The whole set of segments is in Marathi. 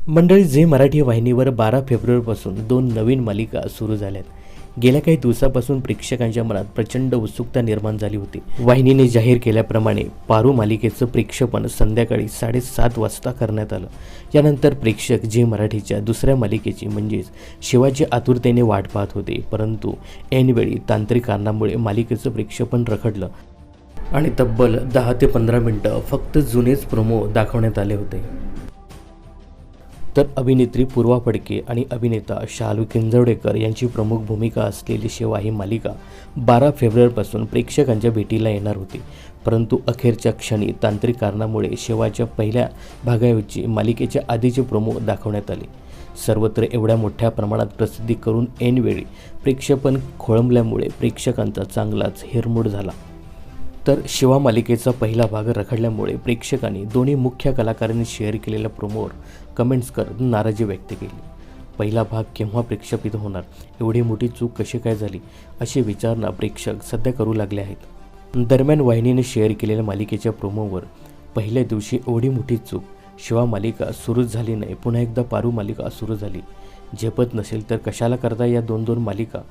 मंडळी, झी मराठी वाहिनीवर 12 फेब्रुवारीपासून 2 नवीन मालिका सुरू झाल्यात. गेल्या काही दिवसापासून प्रेक्षकांच्या मनात प्रचंड उत्सुकता निर्माण झाली होती. वाहिनीने जाहीर केल्याप्रमाणे पारू मालिकेचं प्रेक्षेपण संध्याकाळी 7:30 वाजता करण्यात आलं. यानंतर प्रेक्षक झी मराठीच्या दुसऱ्या मालिकेची म्हणजेच शिवाची आतुरतेने वाट पाहत होते. परंतु ऐनवेळी तांत्रिक कारणामुळे मालिकेचं प्रेक्षेपण रखडलं आणि तब्बल 10 ते 15 मिनिटं फक्त जुनेच प्रोमो दाखवण्यात आले होते. तर अभिनेत्री पूर्वा फडके आणि अभिनेता शालू किंजवडेकर यांची प्रमुख भूमिका असलेली शिवा ही मालिका 12 फेब्रुवारीपासून प्रेक्षकांच्या भेटीला येणार होती. परंतु अखेरच्या क्षणी तांत्रिक कारणामुळे शिवाच्या पहिल्या भागाऐवजी मालिकेच्या आधीचे प्रोमो दाखवण्यात आले. सर्वत्र एवढ्या मोठ्या प्रमाणात प्रसिद्धी करून ऐनवेळी प्रेक्षेपण खोळंबल्यामुळे प्रेक्षकांचा चांगलाच हिरमोड झाला. तर शिवा मालिकेचा पहिला भाग रखडल्यामुळे प्रेक्षकांनी दोन्ही मुख्य कलाकारांनी शेअर केलेल्या प्रोमोवर कमेंट्स करत नाराजी व्यक्त केली. पहिला भाग केव्हा प्रक्षेपित होणार, एवढी मोठी चूक कशी काय झाली, अशी विचारणा प्रेक्षक सध्या करू लागले आहेत. दरम्यान वाहिनीने शेअर केलेल्या मालिकेच्या प्रोमोवर पहिल्या दिवशी एवढी मोठी चूक, शिवा मालिका सुरूच झाली नाही, पुन्हा एकदा पारू मालिका सुरू झाली, झेपत नसेल तर कशाला करता या दोन मालिका,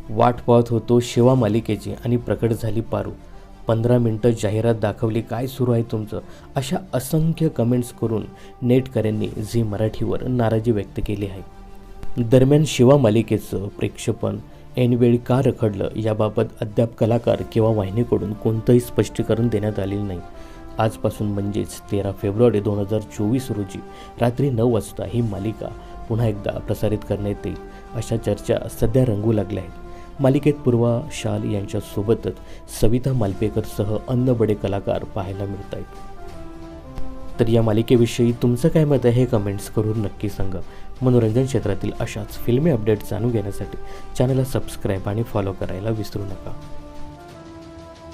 वाट पाहत होतो शिवा मालिकेची आणि प्रकट झाली पारू, 15 मिनिटं जाहिरात दाखवली, काय सुरू आहे तुमचं, अशा असंख्य कमेंट्स करून नेटकऱ्यांनी झी मराठीवर नाराजी व्यक्त केली आहे. दरम्यान शिवा मालिकेचं प्रेक्षेपण ऐनवेळी का रखडलं याबाबत अद्याप कलाकार किंवा वाहिनीकडून कोणतंही स्पष्टीकरण देण्यात आलेलं नाही. आजपासून म्हणजेच 13 फेब्रुवारी 2024 रोजी रात्री 9 वाजता ही मालिका पुन्हा एकदा प्रसारित करण्यात येईल, अशा चर्चा सध्या रंगू लागल्या आहेत. मालिकेत पूर्वा शाल यांच्यासोबतच सविता मालपेकरसह अन्य बडे कलाकार पाहायला मिळत आहेत. तर या मालिकेविषयी तुमचं काय मत आहे हे कमेंट्स करून नक्की सांगा. मनोरंजन क्षेत्रातील अशाच फिल्मी अपडेट जाणून घेण्यासाठी चॅनलला सबस्क्राईब आणि फॉलो करायला विसरू नका.